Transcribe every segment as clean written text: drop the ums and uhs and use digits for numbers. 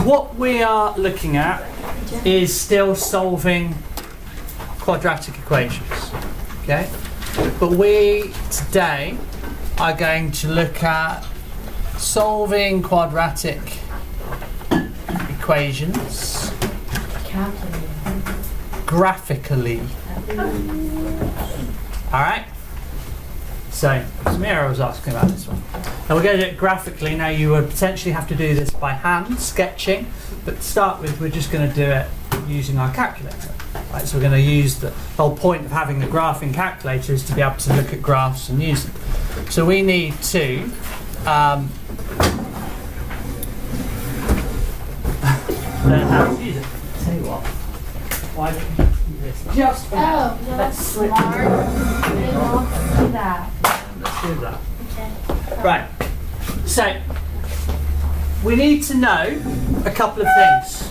what we are looking at is still solving quadratic equations, okay? But we today are going to look at solving quadratic equations graphically. Alright? So, Samira was asking about this one. Now we're going to do it graphically. Now you would potentially have to do this by hand, sketching, but to start with we're just going to do it using our calculator. Right, so we're going to use the whole point of having a graphing calculator is to be able to look at graphs and use them. So we need to learn how to use it. I'll tell you what, why don't you do this just for now. Let's switch. Let's do that. Okay. Right, so we need to know a couple of things.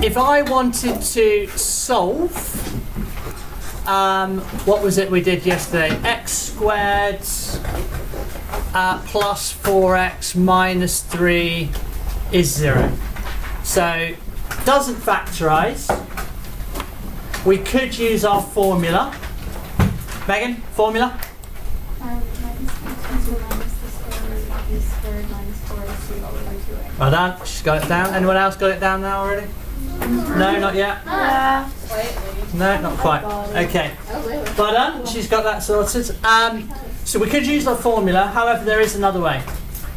If I wanted to solve, what was it we did yesterday? X squared plus 4x minus 3 is 0. So, doesn't factorise. We could use our formula. Megan, formula? Well done. She's got it down. Anyone else got it down now already? No, not yet. No, not quite. Okay. Well done. She's got that sorted. So we could use our formula. However, there is another way.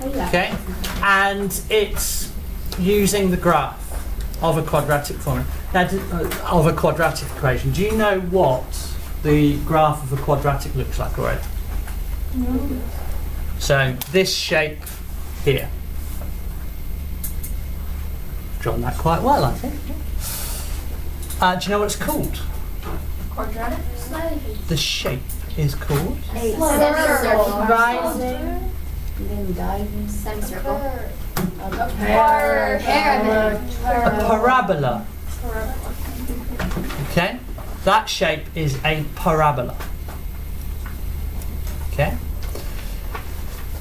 Okay. And it's using the graph of a quadratic formula. Now, of a quadratic equation. Do you know what the graph of a quadratic looks like already? No. So this shape here. Drawn that quite well, I think. Do you know what it's called? Quadratic? The shape is called? Rising. Then diving. Semicircle. A parabola. Okay? That shape is a parabola. Okay?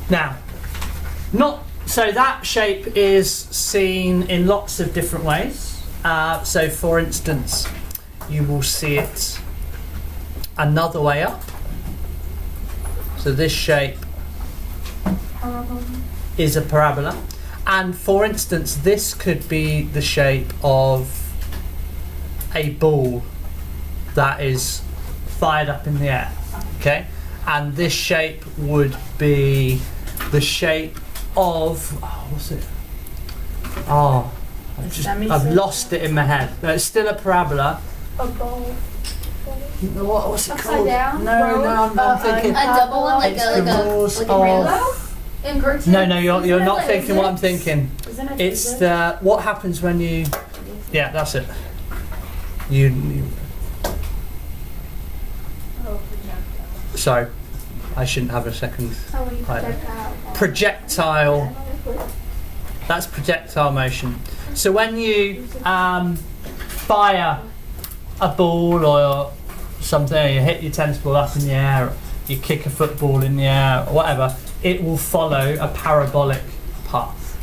Now, so that shape is seen in lots of different ways. So for instance, you will see it another way up. So this shape is a parabola. And for instance, this could be the shape of a ball that is fired up in the air. Okay? And this shape would be the shape of, what's it? I've lost it in my head. No, it's still a parabola. A ball. What's it Upside called? down? No, I'm thinking. A double one, like a No, you're not thinking what I'm thinking. It's the what happens when you. Yeah, that's it. Sorry, I shouldn't have a second. Projectile. That's projectile motion. So when you fire a ball or something, you hit your tennis ball up in the air, or you kick a football in the air, or whatever, it will follow a parabolic path.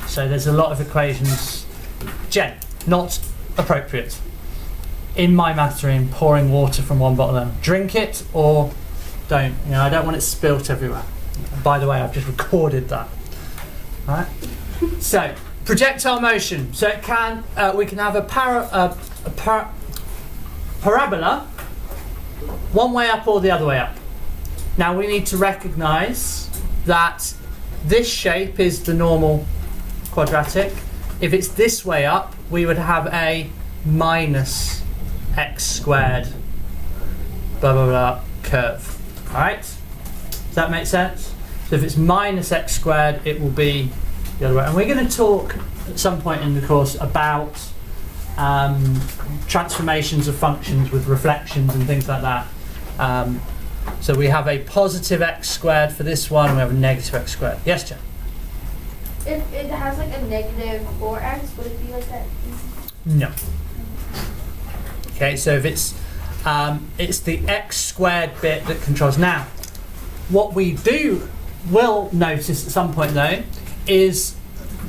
So there's a lot of equations. Jen, not appropriate. In my math room, pouring water from one bottle down. Drink it or don't. You know, I don't want it spilt everywhere. By the way, I've just recorded that. All right. So projectile motion. So it can we can have a parabola one way up or the other way up. Now we need to recognise that this shape is the normal quadratic. If it's this way up, we would have a minus x squared blah blah blah curve. Alright? Does that make sense? So if it's minus x squared, it will be the other way. And we're going to talk at some point in the course about transformations of functions with reflections and things like that. So we have a positive x squared for this one, we have a negative x squared. Yes, Jen? If it has like a negative 4x, would it be like that? No. Okay, so if it's the x squared bit that controls. Now, what we will notice at some point though is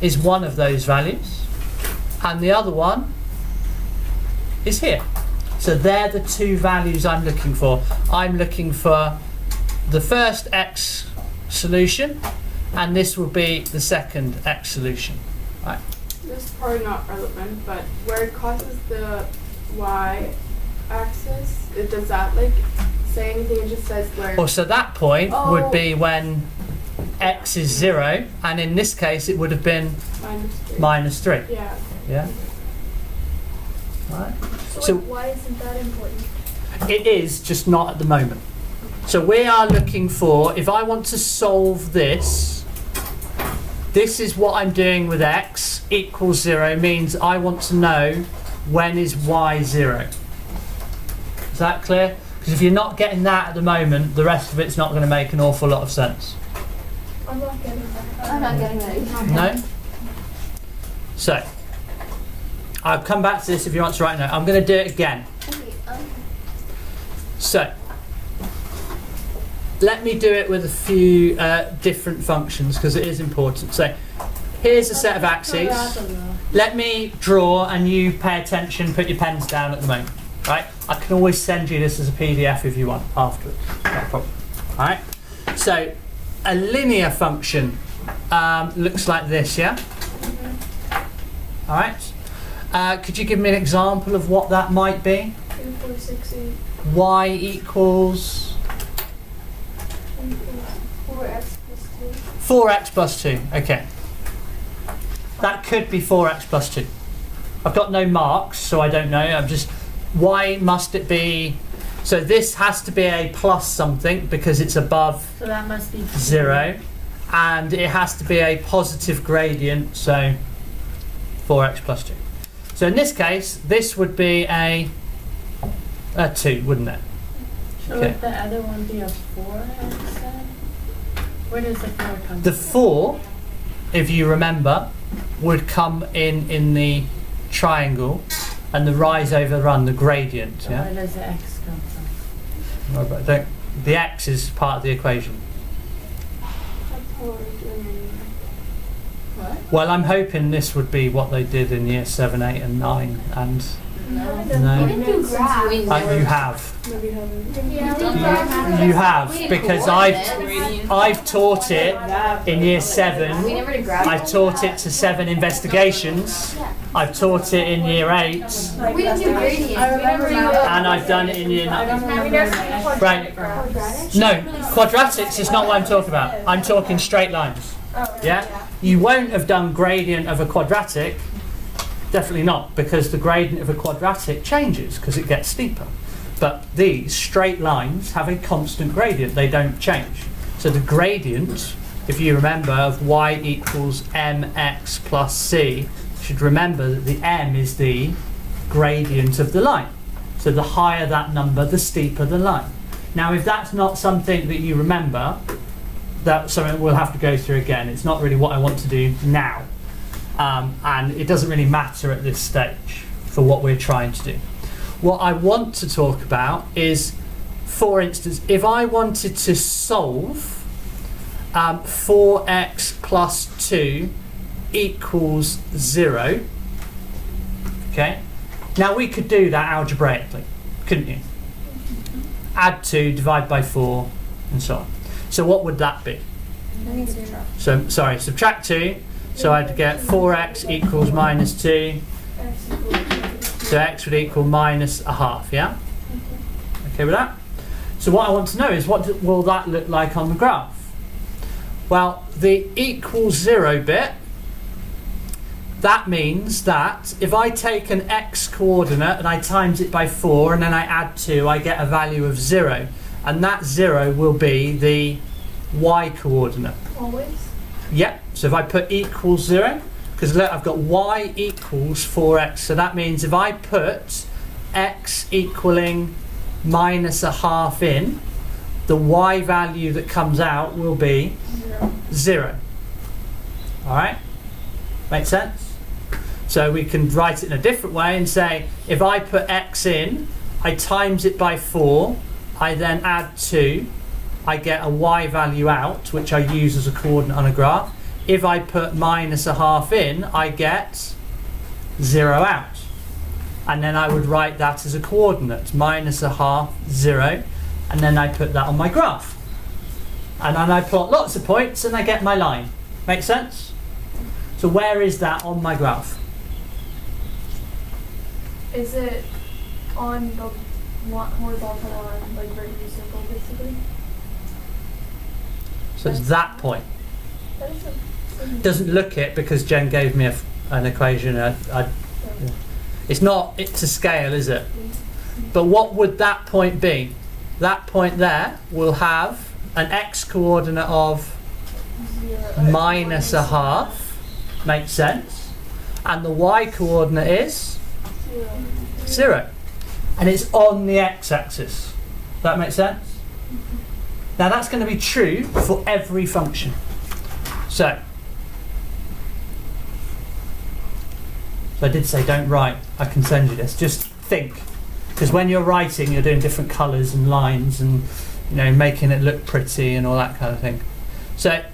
is one of those values, and the other one is here. So they're the two values I'm looking for. I'm looking for the first x solution, and this will be the second x solution. Right. This is probably not relevant, but where it crosses the y-axis, does that like say anything? It just says where. Well, so that point would be when x is 0, and in this case it would have been minus 3. Yeah. Yeah. Right. So why isn't that important? It is, just not at the moment. So we are looking for, if I want to solve this, this is what I'm doing with x equals 0, means I want to know when is y 0. Is that clear? Because if you're not getting that at the moment, the rest of it's not going to make an awful lot of sense. I'm not getting that. I'm not getting that either. No? So, I'll come back to this if you want to write a note. I'm going to do it again. Okay, So, let me do it with a few different functions because it is important. So, here's a set of axes. Let me draw and you pay attention, put your pens down at the moment. Right? I can always send you this as a PDF if you want afterwards. No problem. Alright? So, a linear function looks like this, yeah? Alright? Could you give me an example of what that might be? 2, 4, 6, 8. Y equals 4x plus 4x plus 2. Okay. That could be 4x plus 2. I've got no marks, so I don't know. I'm just... Why must it be... So this has to be a plus something because it's above So that must be 0. And it has to be a positive gradient, so 4x plus 2. So in this case, this would be a 2, wouldn't it? So Okay. would the other one be a 4x then? Where does the 4 come The from? 4, if you remember, would come in the triangle, and the rise over run, the gradient. So Yeah. where does the x come from? No, but the x is part of the equation. What? Well, I'm hoping this would be what they did in year 7, 8 and 9, and No. No. We didn't do graphs. you have. Maybe haven't. Yeah, we did graphs. You have, We did because coordinates. I've taught it in year 7. We never did graphs. I've taught it to 7 investigations. I've taught it in year 8, We didn't do gradients. I remember We now. never and I've done it in year 9. Right. Quadratic? No, quadratics is not what I'm talking about. I'm talking straight lines. Yeah? You won't have done gradient of a quadratic. Definitely not, because the gradient of a quadratic changes because it gets steeper. But these straight lines have a constant gradient. They don't change. So the gradient, if you remember, of y equals mx plus c, you should remember that the m is the gradient of the line. So the higher that number, the steeper the line. Now, if that's not something that you remember, that's something we'll have to go through again. It's not really what I want to do now. And it doesn't really matter at this stage for what we're trying to do. What I want to talk about is, for instance, if I wanted to solve 4x plus 2 equals 0, okay? Now we could do that algebraically, couldn't you? Add 2, divide by 4, and so on. So what would that be? So, sorry, subtract 2. So I'd get 4x equals minus 2. So x would equal minus a half, yeah? Okay with that? So what I want to know is, what will that look like on the graph? Well, the equals 0 bit, that means that if I take an x coordinate and I times it by 4 and then I add 2, I get a value of 0. And that 0 will be the y coordinate. Always? Yep, so if I put equals 0, because look, I've got y equals 4x, so that means if I put x equaling minus a half in, the y value that comes out will be 0. Alright? Make sense? So we can write it in a different way and say, if I put x in, I times it by 4, I then add 2, I get a y value out, which I use as a coordinate on a graph. if I put minus a half in, I get 0 out. And then I would write that as a coordinate, minus a half, 0, and then I put that on my graph. And then I plot lots of points and I get my line. Make sense? So where is that on my graph? Is it on the horizontal line, like where you circle, basically? So it's that point. That is Doesn't look it because Jen gave me an equation. It's not, it's a scale, is it? But what would that point be? That point there will have an x coordinate of minus a half. Makes sense. And the y coordinate is 0. And it's on the x-axis. That makes sense? Now that's going to be true for every function. So I did say don't write. I can send you this. Just think. Because when you're writing, you're doing different colours and lines and, you know, making it look pretty and all that kind of thing. So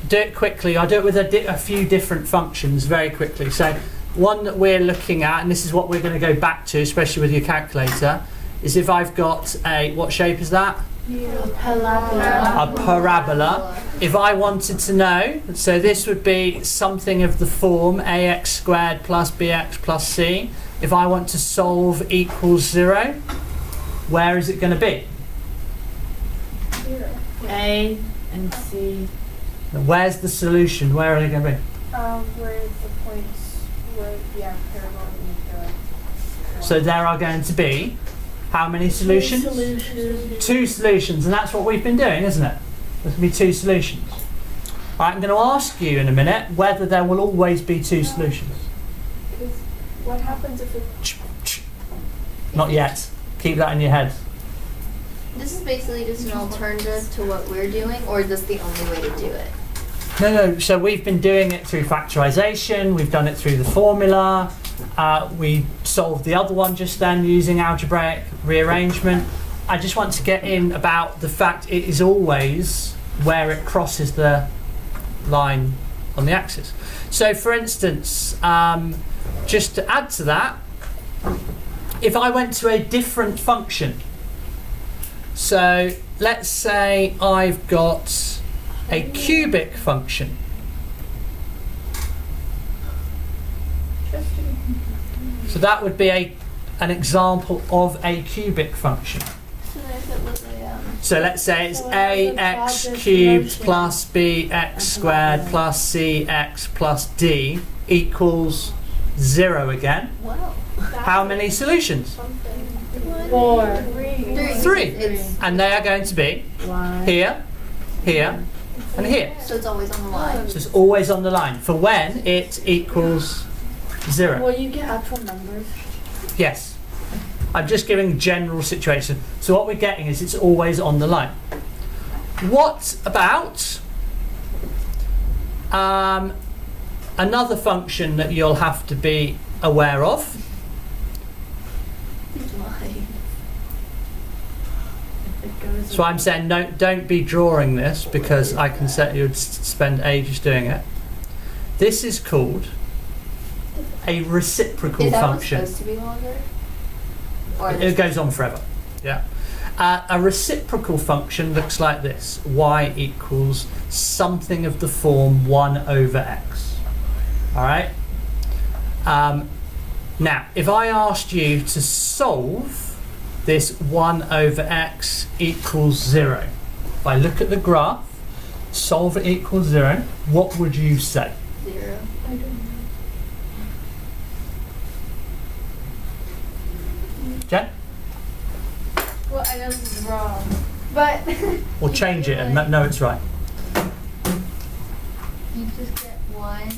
do it quickly. I'll do it with a few different functions very quickly. So one that we're looking at, and this is what we're going to go back to, especially with your calculator, is if I've got a, what shape is that? A parabola. If I wanted to know, so this would be something of the form ax squared plus bx plus c. If I want to solve equals 0, where is it going to be? A and C. Where's the solution? Where are they going to be? where the points where paragon and So there are going to be how many solutions? 2 solutions, and that's what we've been doing, isn't it? There's going to be 2 solutions. Right, I'm going to ask you in a minute whether there will always be 2 solutions. what happens if it... Not yet. Keep that in your head. This is basically just an alternative to what we're doing, or is this the only way to do it? No, so we've been doing it through factorization, we've done it through the formula, we solved the other one just then using algebraic rearrangement. I just want to get in about the fact it is always where it crosses the line on the axis. So for instance, just to add to that, if I went to a different function, so let's say I've got a cubic function. So that would be an example of a cubic function. So if it was a, So let's say it's ax cubed plus bx squared plus cx plus d equals 0 again. wow. How many solutions? 4. 3. It's, And they are going to be One. here, here, and here. so it's always on the line. So it's always on the line for when it equals 0. Will you get actual numbers? Yes. I'm just giving general situation. So what we're getting is it's always on the line. What about another function that you'll have to be aware of? Line. It goes So I'm saying don't be drawing this because I can set you'd spend ages doing it. This is called a reciprocal Is that one function. supposed to be longer? Or It goes on forever. Yeah. A reciprocal function looks like this: y equals something of the form 1 over x. All right. Now, if I asked you to solve this 1 over x equals 0, if I look at the graph, solve it equals 0, what would you say? 0. I don't know. Jen? Well, I know this is wrong, but... Or change it and know it's right. You just get 1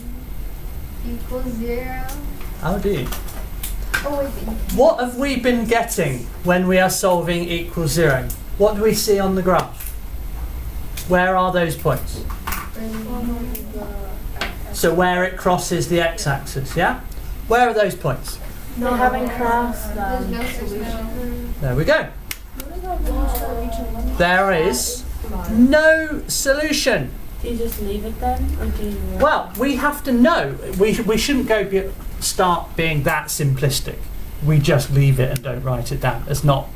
equals 0. How do you? Oh, wait. What have we been getting when we are solving equals 0? What do we see on the graph? Where are those points? So where it crosses the x-axis, yeah? Where are those points? They haven't crossed There's them. no solution. There we go. There is no solution. Do you just leave it then, or do you? Well, we have to know. We shouldn't start being that simplistic. We just leave it and don't write it down. It's not.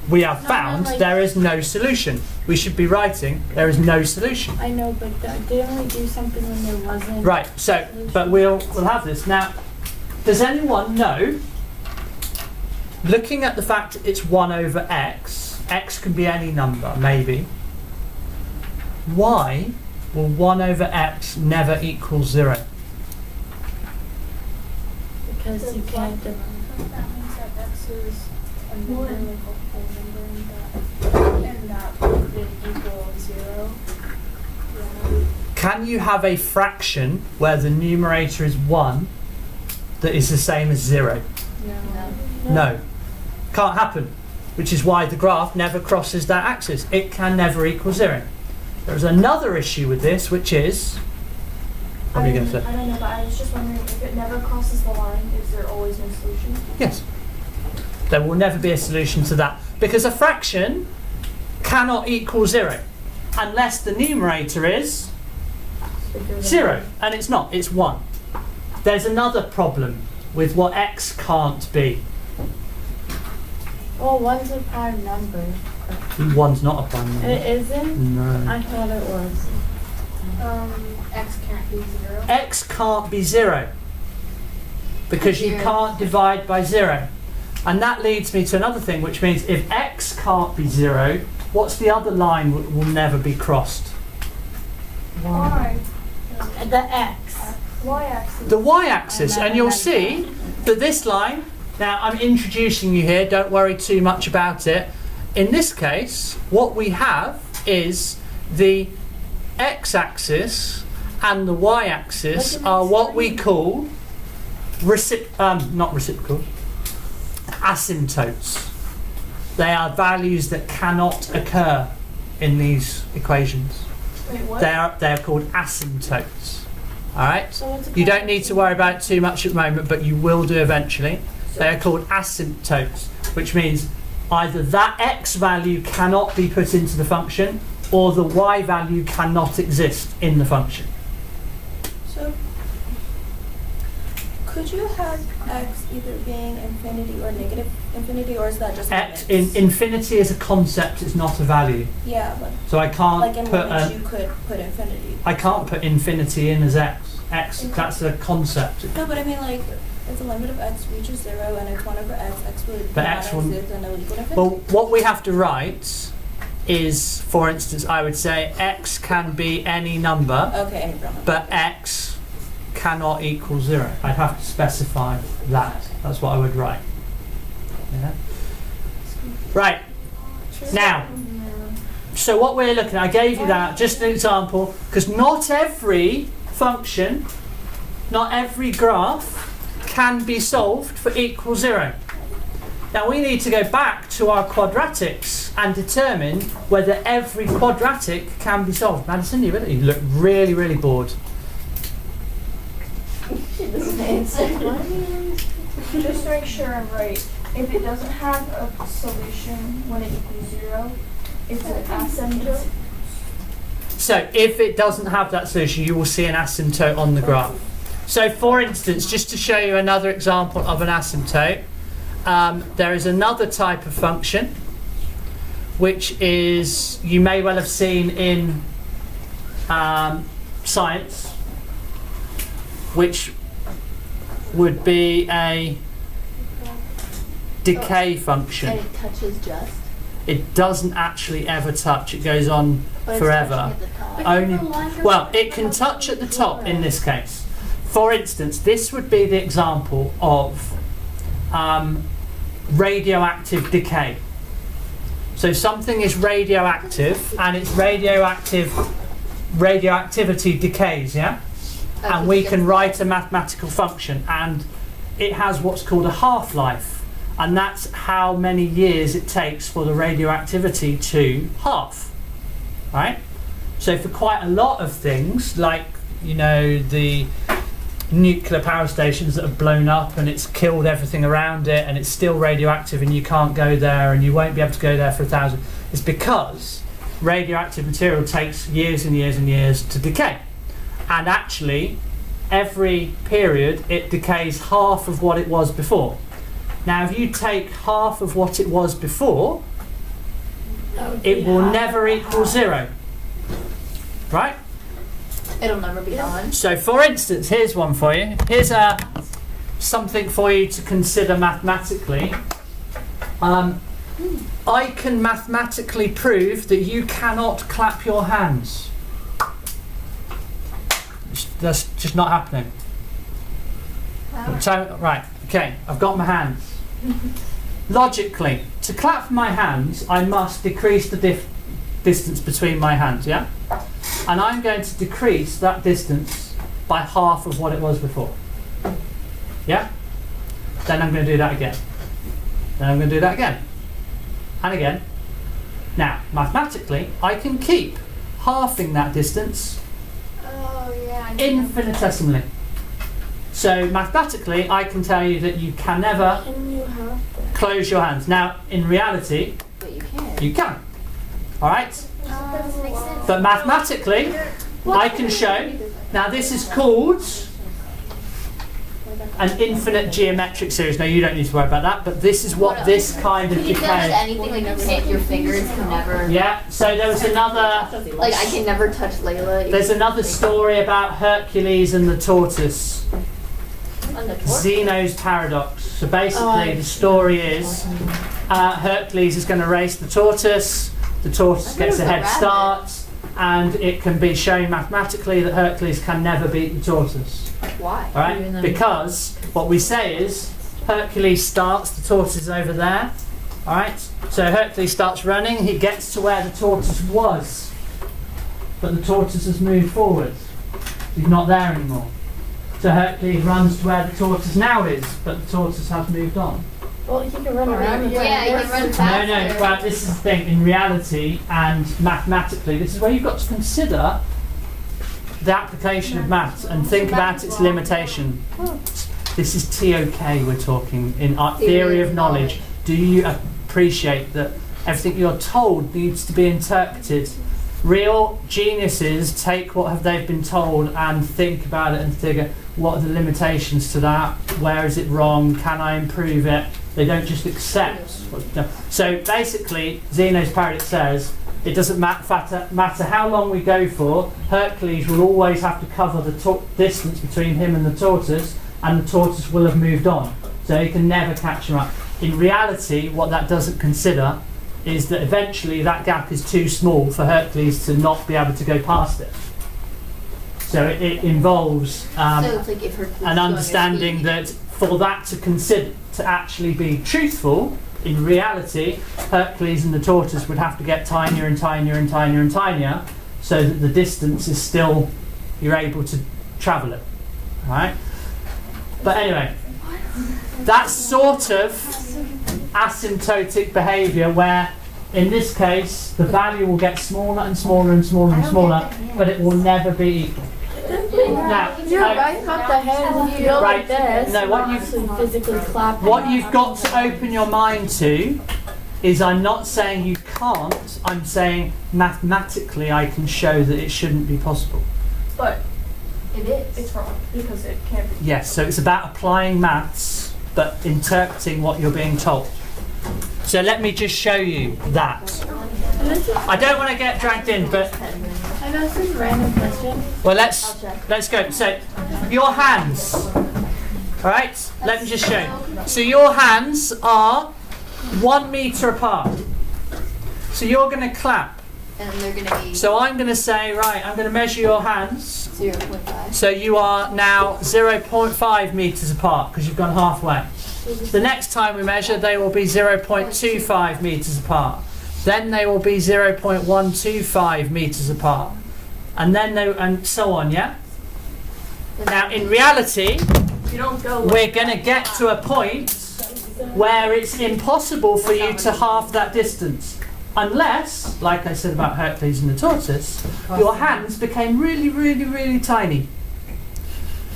We have found there is no solution. We should be writing there is no solution. I know, but didn't we do something when there wasn't? Right. So, but we'll have this now. Does anyone know? Looking at the fact it's 1 over x, x can be any number, maybe. Why will 1 over x never equal 0? Because you can't divide. That means that x is a number, like a whole number, and that would equal 0. Yeah. Can you have a fraction where the numerator is 1 that is the same as 0? No. Can't happen. Which is why the graph never crosses that axis. It can never equal 0. There's another issue with this, which is... What are you going to say? I don't know, but I was just wondering, if it never crosses the line, is there always no solution? Yes. There will never be a solution to that. Because a fraction cannot equal 0. Unless the numerator is 0. And it's not, it's 1. There's another problem with what x can't be. Well, 1's a prime number. 1's not a prime number. It isn't? No. I thought it was. X can't be 0. X can't be 0. Because you can't divide by 0. And that leads me to another thing, which means if x can't be 0, what's the other line that will never be crossed? Why? The x. Y-axis. The y-axis. And you'll see that this line, now I'm introducing you here, don't worry too much about it. In this case, what we have is the x-axis and the y-axis are what we call not reciprocals, asymptotes. They are values that cannot occur in these equations. Wait, what? They are called asymptotes. All right. So what's a You don't need to worry about it too much at the moment, but you will do eventually. They are called asymptotes, which means either that x value cannot be put into the function, or the y value cannot exist in the function. So, could you have x either being infinity or negative infinity, or is that just X limits? in infinity is a concept; it's not a value. Yeah, but So I can't like in put limits, you could put infinity. I can't put infinity in as x. X, that's a concept. No, but I mean, like, if the limit of x reaches 0 and it's 1 over x would But not x will- exist and it would equal infinity. Well, what we have to write is, for instance, I would say x can be any number, Okay, any problem. but x cannot equal 0. I'd have to specify that. That's what I would write. Yeah. Right. Now, so what we're looking at, I gave you that, just an example, because not every function, not every graph can be solved for equal 0. Now we need to go back to our quadratics and determine whether every quadratic can be solved. Madison, you look really, really bored. She doesn't answer. Just to make sure I'm right, if it doesn't have a solution when it equals 0, it's an asymptote. So if it doesn't have that solution, you will see an asymptote on the graph. So for instance, just to show you another example of an asymptote, there is another type of function which is, you may well have seen in science, which would be a decay function. And it touches just. It doesn't actually ever touch, it goes on But it's forever. touching at the top. Only, well, it can touch at the top in this case. For instance, this would be the example of radioactive decay. So something is radioactive and its radioactivity decays, yeah? And we can write a mathematical function, and it has what's called a half-life, and that's how many years it takes for the radioactivity to half, right? So for quite a lot of things, like, you know, the nuclear power stations that have blown up and it's killed everything around it and it's still radioactive and you can't go there and you won't be able to go there for 1,000, it's because radioactive material takes years and years and years to decay. And actually, every period it decays half of what it was before. Now, if you take half of what it was before, it will never equal 0. Right? It'll never be gone. So, for instance, here's one for you. Here's something for you to consider mathematically. I can mathematically prove that you cannot clap your hands. That's just not happening. So, right, okay, I've got my hands. Logically, to clap my hands, I must decrease the distance between my hands, yeah? And I'm going to decrease that distance by half of what it was before. Yeah? Then I'm going to do that again. Then I'm going to do that again. And again. Now, mathematically, I can keep halving that distance infinitesimally. So, mathematically, I can tell you that you can never close your hands. Now, in reality, But you can. you can. Alright? But mathematically, I can show. Now, this is called an infinite geometric series. Now, you don't need to worry about that, but this is what this kind of Could you tell us decay. anything like you can't, your fingers can never, Yeah, so there was another. like I can never touch Layla. There's another story about Hercules and the tortoise. On the torch? Zeno's paradox. So basically, the story is Hercules is going to race the tortoise. The tortoise gets a head start, and it can be shown mathematically that Hercules can never beat the tortoise. Why? All right? Because what we say is Hercules starts, the tortoise is over there. All right? So Hercules starts running. He gets to where the tortoise was, but the tortoise has moved forward. He's not there anymore. So Hercules runs to where the tortoise now is, but the tortoise has moved on. Well, he can run around. Yeah, you can run No, faster. no, well, this is the thing. In reality and mathematically, this is where you've got to consider the application of maths and think about its limitation. This is TOK we're talking, in our theory of knowledge. Do you appreciate that everything you're told needs to be interpreted? Real geniuses take what they've been told and think about it and figure, what are the limitations to that? Where is it wrong? Can I improve it? They don't just accept what's done. So basically, Zeno's paradox says, it doesn't matter how long we go for, Hercules will always have to cover the distance between him and the tortoise, and the tortoise will have moved on. So he can never catch him up. In reality, what that doesn't consider is that eventually that gap is too small for Hercules to not be able to go past it. So it involves So it's like if Hercules an understanding that for that to actually be truthful, in reality, Hercules and the tortoise would have to get tinier and tinier and tinier and tinier, so that the distance is still, you're able to travel it. Right? But anyway, that's sort of asymptotic behaviour where, in this case, the value will get smaller and smaller and smaller and smaller, but it will never be equal. Now, You're right about the hands. If you go like this, no, what actually physically clap. What you've got to open your mind to is, I'm not saying you can't, I'm saying mathematically I can show that it shouldn't be possible. But It is. it's wrong because it can't be. Yes, so it's about applying maths but interpreting what you're being told. So let me just show you that. I don't want to get dragged in, but I know this is a random question. well, let's go. So your hands. All right, let me just show you. So your hands are 1 meter apart. So you're going to clap. And they're going to be So I'm going to say, right, I'm going to measure your hands. 0.5. So you are now 0.5 metres apart because you've gone halfway. The next time we measure, they will be 0.25 metres apart. Then they will be 0.125 metres apart. And then and so on, yeah? Now, in reality, You don't go. we're going to get to a point where it's impossible for you to halve that distance. Unless, like I said about Hercules and the tortoise, your hands became really, really, really tiny.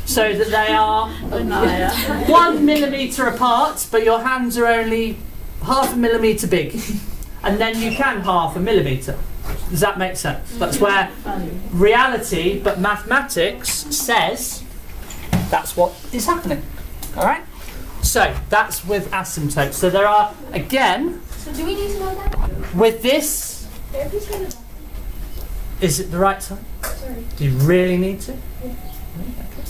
So that they are 1 millimetre apart, but your hands are only half a millimetre big. And then you can half a millimetre. Does that make sense? That's where reality, but mathematics says that's what is happening. All right? So that's with asymptotes. So there are, again, So do we need to know that? with this, is it the right time? Do you really need to?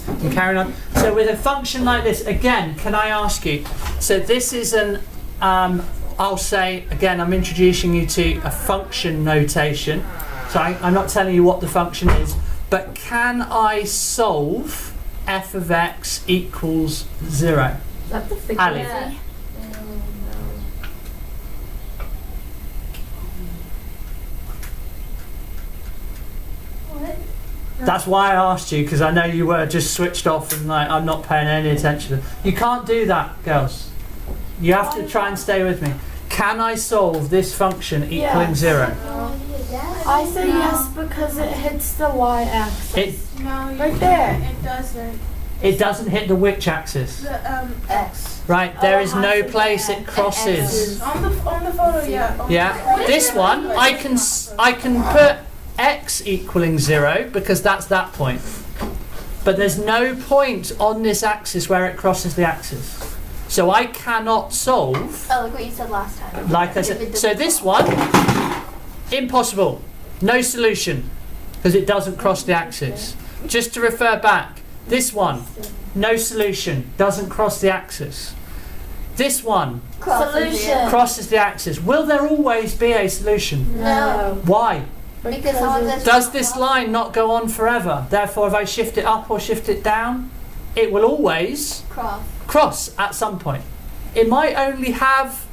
And carrying on. So with a function like this, again, can I ask you, so this is an, I'll say, again, I'm introducing you to a function notation. So I'm not telling you what the function is, but can I solve f of x equals 0? Is that the figure? Ali. Yeah. What? That's why I asked you, because I know you were just switched off and like, I'm not paying any attention. You can't do that, girls. You have to try and stay with me. Can I solve this function equaling Yes. 0? I say yes because it hits the y-axis. It No, you Right there. It doesn't. it doesn't hit the which axis? The X. Right, there Oh, is I no see place that. it crosses. on the photo, yeah. Yeah, this one I can put x equaling 0 because that's that point. But there's no point on this axis where it crosses the axis. So I cannot solve, Oh, like what you said last time. like I said. So this one, impossible. No solution because it doesn't cross the axis. Just to refer back, this one, no solution, doesn't cross the axis. This one Solution. crosses the axis. Will there always be a solution? No. Why? Because how is this? Does this line not go on forever? Therefore, if I shift it up or shift it down, it will always Cross. cross at some point. It might only have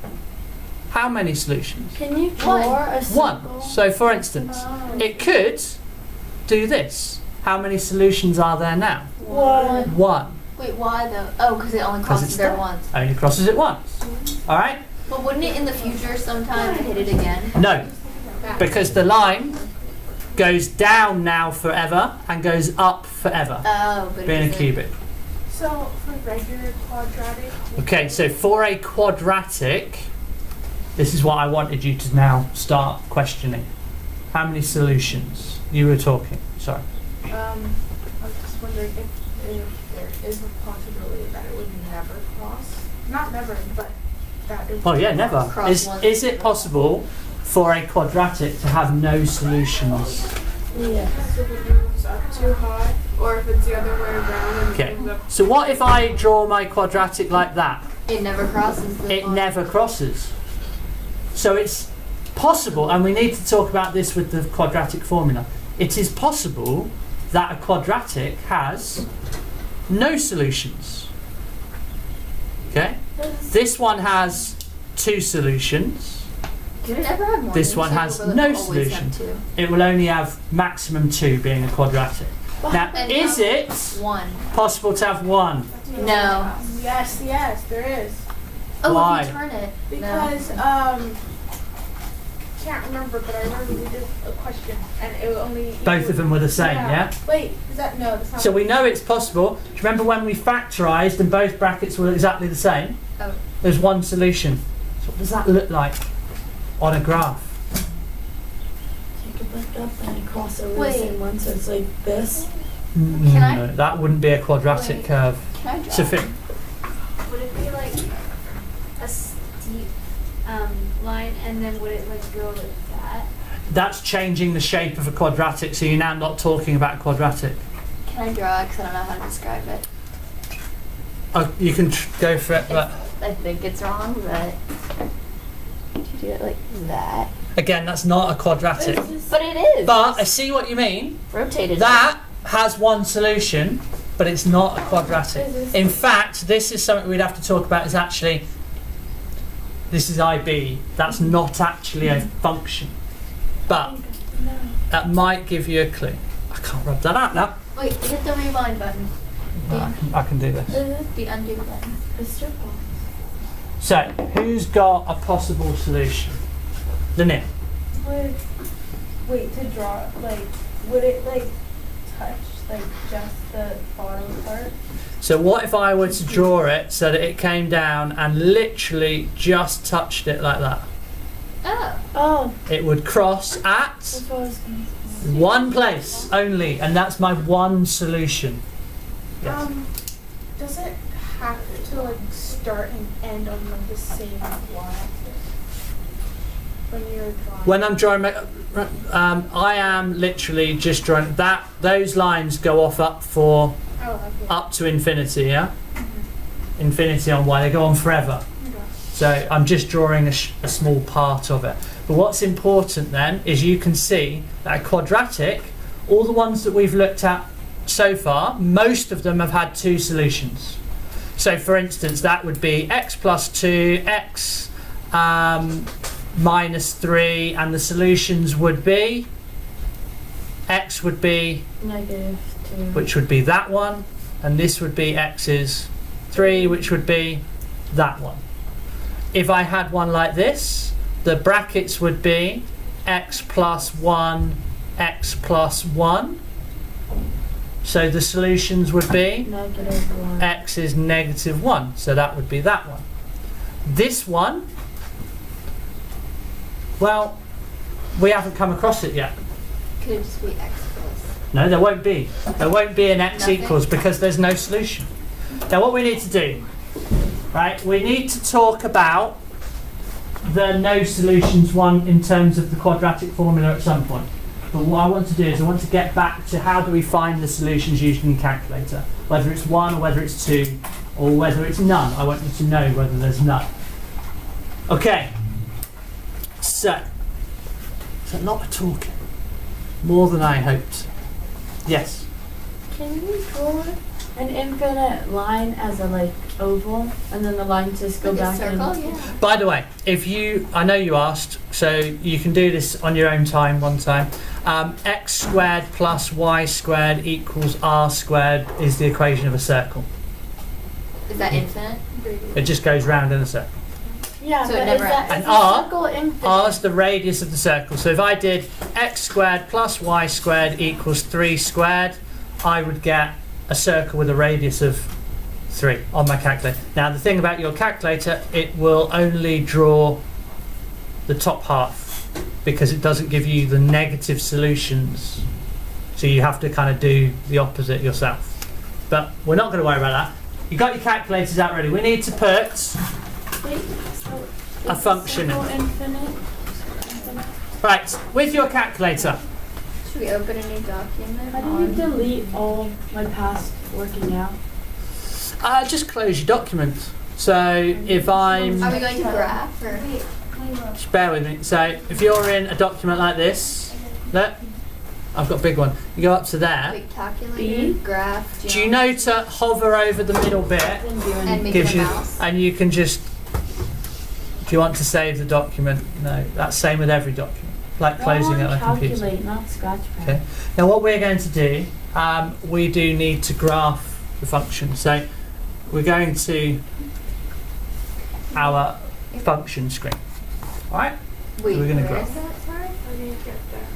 how many solutions? Can you draw a circle? One. So, for instance, Oh. it could do this. How many solutions are there now? One. One. Wait, why though? Oh, because it only 'Cause crosses it's there there. once. Only crosses it once. All right? But wouldn't it in the future sometime hit it again? No, because the line goes down now forever and goes up forever, Oh, but being a it cubic. So for regular quadratic. Okay, so for a quadratic, this is what I wanted you to now start questioning. How many solutions? You were talking, sorry. I'm just wondering if there is a possibility that it would never cross. Not never, but that it Oh yeah, never. Cross one. Is it possible for a quadratic to have no solutions? Yeah. if it moves up too high, or if it's the other way around and Okay. it moves up. So what if I draw my quadratic like that? It never crosses the It line. never crosses. So it's possible, and we need to talk about this with the quadratic formula. It is possible that a quadratic has no solutions. Okay? This one has 2 solutions. Did it ever have more This than one 2, has or will it no always solution. have 2? It will only have maximum 2 being a quadratic. Now, And is now- it 1. possible to have 1? No. Yes, there is. Oh, Why? if you turn it. Because can't remember, but I remember we did a question and it only Both of them were the same, yeah? Wait, is that no? That's not. So we know it's possible. Do you remember when we factorised and both brackets were exactly the same? Oh. There's one solution. So what does that look like on a graph? Take it back up and cross over Wait. the same one, so it's like this. Can I- No, that wouldn't be a quadratic Wait. curve. Can I draw? Sophie, Would it be like a steep line, and then would it like go like that? that's changing the shape of a quadratic, so you're now not talking about a quadratic. Can I draw it? Because I don't know how to describe it. Oh, you can go for it, but I think it's wrong, but you do it like that. again, that's not a quadratic. But it is. But I see what you mean. Rotated. That has one solution, but it's not a quadratic. In fact, this is something we'd have to talk about. Is actually, this is IB. That's not actually a function, but that might give you a clue. I can't rub that out now. Wait, hit the rewind button. I can do this. The undo button. It's your fault. So, who's got a possible solution? Lynette. Wait, to draw, like, would it, like, touch, like, just the bottom part? So what if I were to draw it so that it came down and literally just touched it like that? Oh. Oh, It would cross at that's what I was gonna say. one place only, and that's my one solution. Yes. Does it have to like start and end on like the same y-axis when you're drawing? When I'm drawing, I am literally just drawing that. Those lines go off up for up to infinity. Yeah, infinity on y. They go on forever. So I'm just drawing a small part of it. But what's important then is you can see that a quadratic, all the ones that we've looked at so far, most of them have had two solutions. So for instance, that would be x plus 2, x minus 3, and the solutions would be, x would be -2. which would be that one, and this would be x is 3, which would be that one. If I had one like this, the brackets would be x plus 1, x plus 1. So the solutions would be -1. x is -1, so that would be that one. This one, well, we haven't come across it yet. Could it just be x plus? No, there won't be. There won't be an x Nothing? equals because there's no solution. Now what we need to do, right, we need to talk about the no solutions one in terms of the quadratic formula at some point. But what I want to do is I want to get back to how do we find the solutions using a calculator, whether it's 1 or whether it's 2 or whether it's none. I want you to know whether there's none. Okay, so a lot of talking, more than I hoped. Yes. Can you draw an infinite line as a like oval, and then the lines just go Like a back circle, and yeah. By the way, I know you asked, so you can do this on your own time one time. X squared plus y squared equals r squared is the equation of a circle. Is that infinite? It just goes round in a circle. yeah, So it but never is that ends. is And the R- circle infinite? R is the radius of the circle. So if I did x squared plus y squared equals 3 squared, I would get a circle with a radius of 3 on my calculator. Now the thing about your calculator, it will only draw the top half because it doesn't give you the negative solutions. So you have to kind of do the opposite yourself. But we're not going to worry about that. You got your calculators out ready. We need to put Wait, so a is the function in. circle infinite? Right, with your calculator. Should we open a new document? How do you delete all my past working out? Just close your document. So if I'm, Are we going to graph or? just bear with me. So if you're in a document like this, look, I've got a big one. You go up to there. Wait, calculator, graph, Do you know to hover over the middle bit? and make Gives it a you, mouse? and you can just. Do you want to save the document? No, that's same with every document. Like closing it on a computer. Calculate, not scratch pad. Okay. Now what we're going to do, we do need to graph the function. So we're going to our function screen. All right. Wait, we're gonna where graph. is that? Sorry. I didn't get there.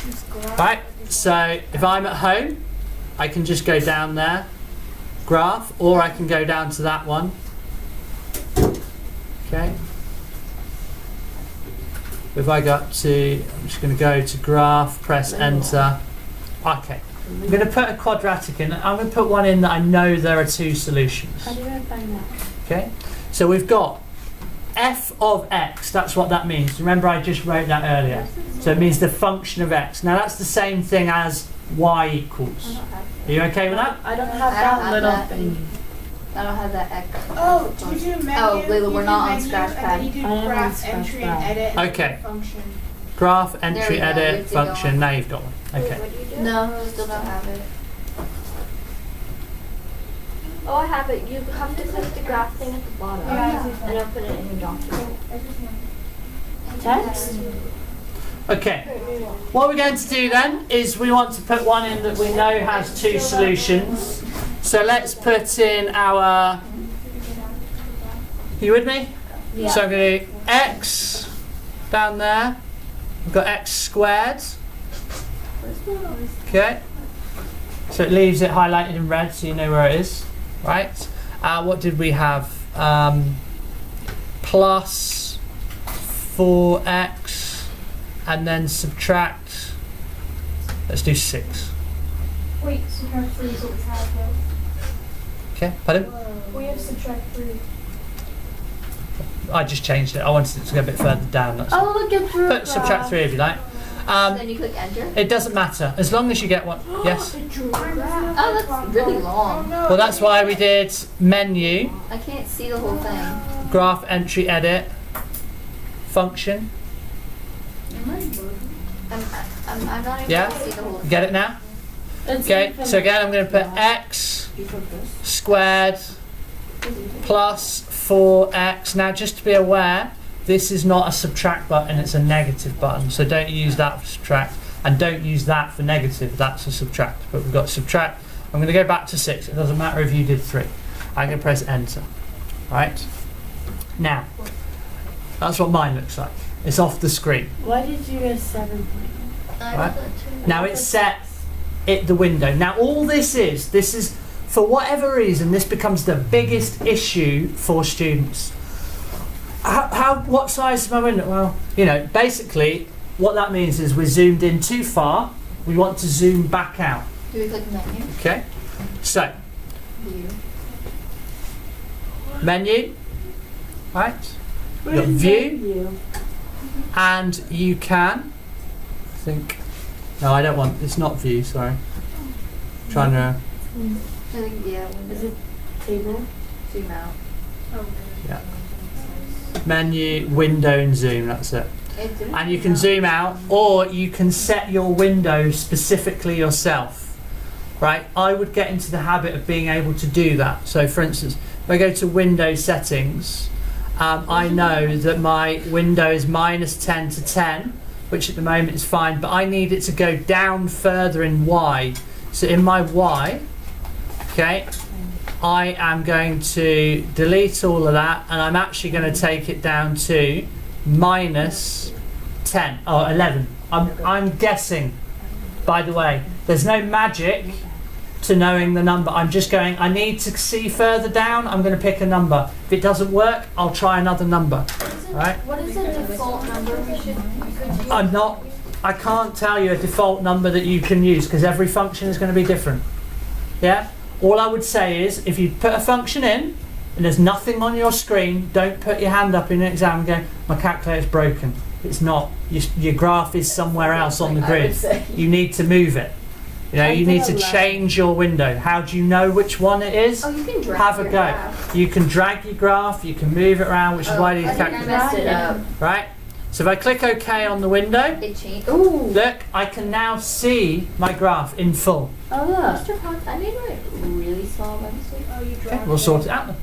Just graph. Right. So if I'm at home, I can just go down there, graph, or I can go down to that one. Okay. If I go up to, I'm just going to go to graph, press enter. Okay. I'm going to put a quadratic in. I'm going to put one in that I know there are two solutions. How do I find that? Okay. So we've got f of x. That's what that means. Remember, I just wrote that earlier. So it means the function of x. Now that's the same thing as y equals. Are you okay with that? I don't have I don't that have little that. thing. I don't have that X. Oh, do you do menu? Oh, Layla, You we're do not on menu, Scratch and then you do I am on graph, Scratch entry, pad. and edit, and Okay. function. Graph, There entry, we go, we edit, have to go function. on. Now you've got one. Okay. What do you do? No, still don't have it. Oh, I have it. You have to click the graph thing at the bottom and open it in your document. Text? Okay. What we're going to do then is we want to put one in that we know has two solutions. So let's put in our. You with me? Yeah. So I'm going to do x down there. We've got x squared. Okay. So it leaves it highlighted in red so you know where it is. Right. What did we have? Plus 4x and then subtract, let's do 6. Wait, subtract 3 is what we have though. Okay, pardon? We have subtract 3. I just changed it. I wanted it to go a bit further down. That's all. Oh, look at through. Put subtract 3 if you like. Then you click enter. It doesn't matter as long as you get one. Yes. Oh, that's really long. Well, that's why we did menu, I can't see the whole thing. graph entry edit, function. I'm not able Yeah? to see the whole thing. Get it now? It's Okay. infinite. So again, I'm going to put x squared plus 4x. Now, just to be aware, this is not a subtract button, it's a negative button. So don't use that for subtract, and don't use that for negative. That's a subtract. But we've got subtract. I'm going to go back to 6. It doesn't matter if you did 3. I'm going to press enter. Right? Now, that's what mine looks like. It's off the screen. Why did you go 7? Right? Now it's set at the window. Now all this is for whatever reason, this becomes the biggest issue for students. What size is my window? Well, you know, basically what that means is we're zoomed in too far. We want to zoom back out. Do we click menu? Okay. So, View. menu, right? You've got view, and you can, I think, no, I don't want, it's not view, sorry. Trying to, I think, yeah, Is window. it table? Zoom out. yeah. Menu, window, and zoom, that's it. It didn't And you can zoom out, or you can set your window specifically yourself, right? I would get into the habit of being able to do that. So for instance, if I go to window settings, I know that my window is -10 to 10, which at the moment is fine, but I need it to go down further in Y. So in my Y, okay, I am going to delete all of that, and I'm actually going to take it down to -10 or 11. I'm guessing, by the way. There's no magic to knowing the number. I'm just going, I need to see further down, I'm going to pick a number. If it doesn't work, I'll try another number. Right? What is the default number we should use? I can't tell you a default number that you can use because every function is going to be different. Yeah? All I would say is if you put a function in and there's nothing on your screen, don't put your hand up in an exam and go, my calculator's broken. It's not. Your graph is somewhere else on the grid. You need to move it. You know, you need to change your window. How do you know which one it is? Oh, you can drag Have a your go. graph. You can drag your graph, you can move it around, which is why these I think I calculators. messed it up. Right? So if I click OK on the window, It changed. Ooh. look, I can now see my graph in full. Oh, look. Mr. Potts, I made it really small by mistake. Oh, you Okay, dragged we'll sort it out then.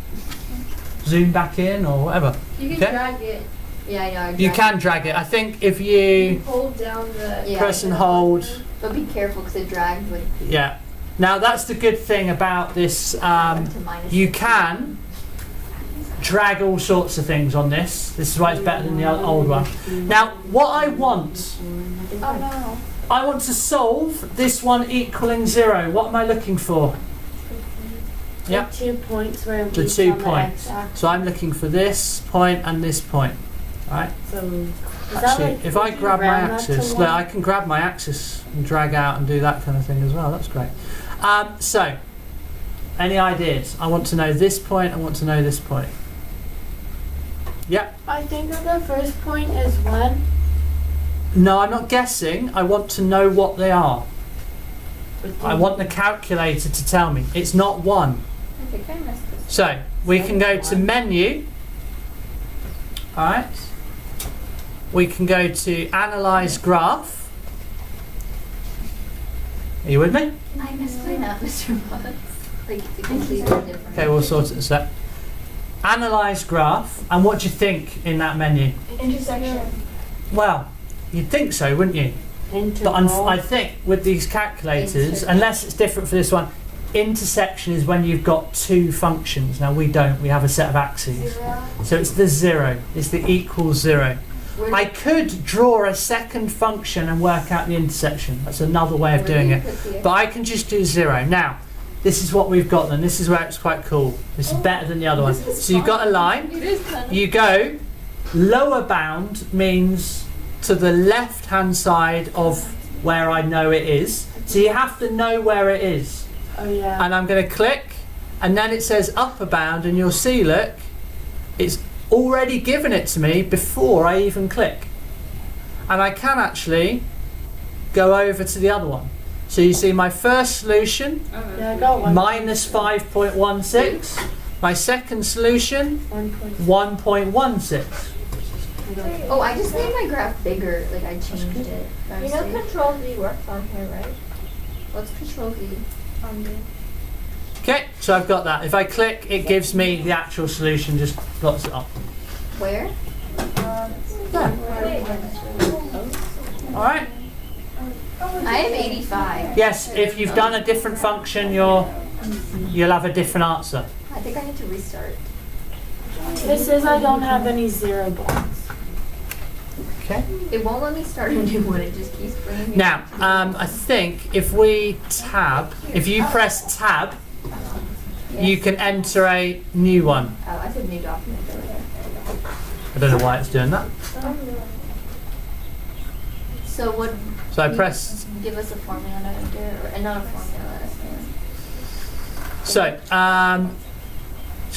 Zoom back in or whatever. You can Okay. drag it. Yeah, I know. I You dragged can drag it. I think if You you hold down the. Yeah. press and hold, But be careful because it dragged with yeah. Now that's the good thing about this. to minus. You can drag all sorts of things on this. This is why it's better than the old one. Now, what I want Oh no. I want to solve this one equaling 0. What am I looking for? Yeah. The 2 points where The it's 2 on the points. x-axis. So I'm looking for this point and this point. Right? So, is that Actually, like, if I would you grab my round that to axis, look, one? I can grab my axis and drag out and do that kind of thing as well. That's great. So, any ideas? I want to know this point, I want to know this point. Yep. I think that the first point is 1. No, I'm not guessing. I want to know what they are. But I want the calculator to tell me. It's not 1. I think I messed this. So, we can go to menu. Alright. We can go to analyze graph. Are you with me? I messed mine up, Mr. Potts. Like it's a completely different. Okay, we'll sort it in a sec. Analyze graph, and what do you think in that menu? Intersection. Well, you'd think so, wouldn't you? But I think with these calculators, unless it's different for this one, intersection is when you've got 2 functions. Now we don't, we have a set of axes. So it's the 0, it's the equals 0. Where I did- could draw a second function and work out the intersection. That's another way of where doing do it. you put the- But I can just do 0. Now, this is what we've got then. This is where it's quite cool. This is better than the other one. So you've got a line. It is kind of. You go lower bound means to the left hand side of where I know it is. So you have to know where it is. Oh yeah. And I'm going to click, and then it says upper bound, and you'll see, look, it's already given it to me before I even click. And I can actually go over to the other one. So you see my first solution, Yeah, I got one. minus 5.16. My second solution, 1.16. Oh, I just made my graph bigger. Like I changed it. You know Control V works on here, right? What's Control V? Okay, so I've got that. If I click, it gives me the actual solution, just plots it up. Where? There. Alright? I have 85. Yes, if you've done a different function, you'll have a different answer. I think I need to restart. This says I don't have any 0 bonds. Okay. It won't let me start a new one. It just keeps bringing me. Now, I think if we tab, if you press tab, you can enter a new one. Oh, I said new document earlier. I don't know why it's doing that. So what? So I press. Give us a formula to enter, or not a formula. So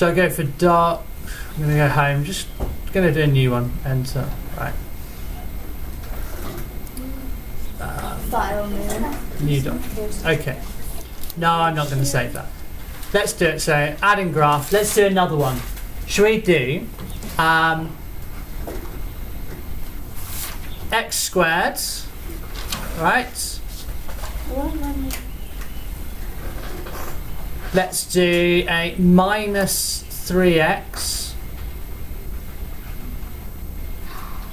I go for dark. I'm going to go home. Just going to do a new one. Enter. Right. File name. New document. Okay. No, I'm not going to save that. Let's do it. So adding graph. Let's do another one. Shall we do x squared? Right. Let's do a minus 3x.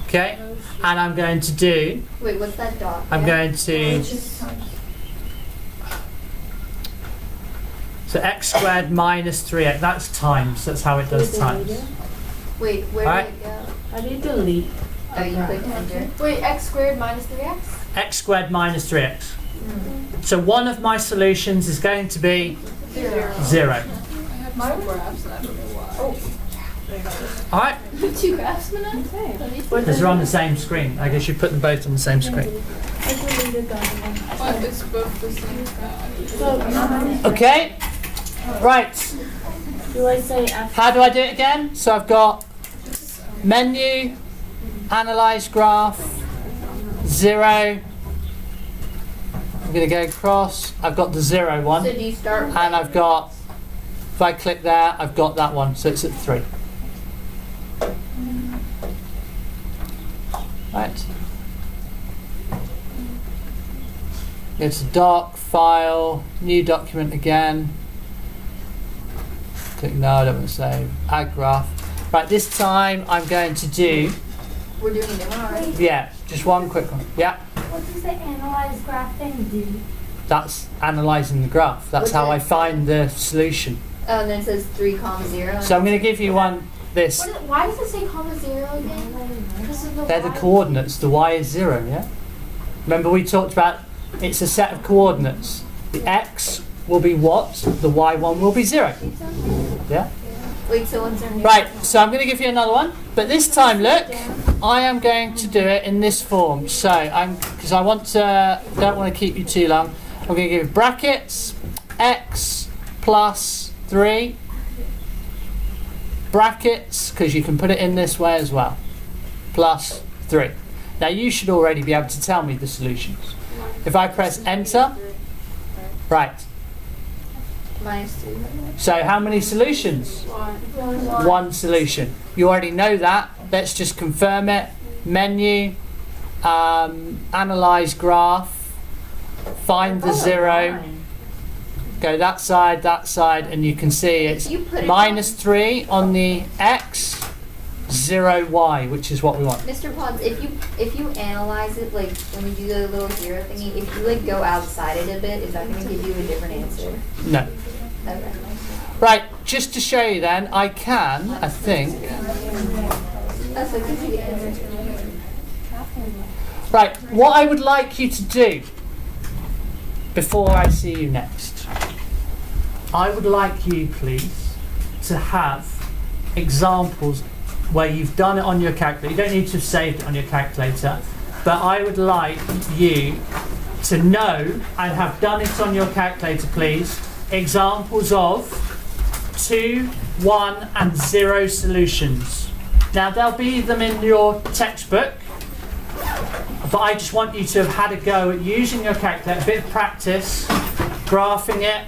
Okay. And I'm going to do. Wait, what's that dot? I'm going to. So x squared minus 3x. That's times. That's how it does times. Wait, where Alright. did it go? How do you delete? Oh, you clicked enter. Wait, x squared minus 3x? X squared minus 3x. So one of my solutions is going to be 0. I have two graphs and I don't know why. Alright? Two graphs in it? Because they're on the same screen. I guess you put them both on the same screen. I deleted that one. But it's both the same thing. So, Okay. Right. do I say F? How do I do it again? So I've got menu, analyze graph, 0. I'm going to go across. I've got the 0 one. So do you start with And I've got, if I click there, I've got that one. So it's at 3. Right. It's a dark file, new document again. Click no, I don't want to save. Add graph. Right, this time I'm going to do, we're doing a new one already? yeah, just one quick one. Yeah, What does the analyze graph thing do? that's analysing the graph. That's What's how that? I find the solution. Oh, and then it says 3, 0. So I'm going to give you one, this. Why does it say 0 again? Because of the They're the Y? coordinates. The y is 0, yeah? Remember we talked about it's a set of coordinates. The x will be what? The y one will be 0. Yeah? Wait, so what's our new Right, so I'm going to give you another one. But this time, look, I am going to do it in this form. So, because I want to, don't want to keep you too long, I'm going to give brackets, x plus 3, brackets, because you can put it in this way as well, plus 3. Now you should already be able to tell me the solutions. If I press enter, right, minus 3? so how many solutions? One solution. You already know that. Let's just confirm it. Menu, analyze graph, find the 0, go that side, and you can see it's You put it minus 3 on the x, 0y, which is what we want. Mr. Potts, if you analyze it, like when you do the little 0 thingy, if you like go outside it a bit, is that going to give you a different answer? No. Okay. Right, just to show you then, I can, I think. Oh, so it gives you the answer. Right, what I would like you to do before I see you next, I would like you, please, to have examples where you've done it on your calculator. You don't need to have saved it on your calculator, but I would like you to know and have done it on your calculator, please, examples of 2, 1 and 0 solutions. Now there'll be them in your textbook, but I just want you to have had a go at using your calculator, a bit of practice, graphing it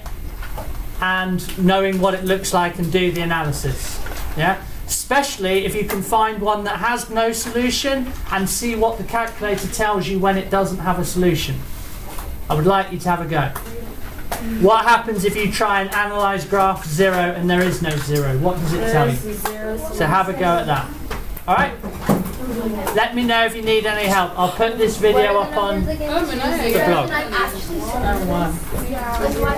and knowing what it looks like and do the analysis. Yeah? Especially if you can find one that has no solution and see what the calculator tells you when it doesn't have a solution. I would like you to have a go. What happens if you try and analyse graph 0 and there is no 0? What does it tell you? So have a go at that. Alright? Let me know if you need any help. I'll put this video up on the blog. Like, why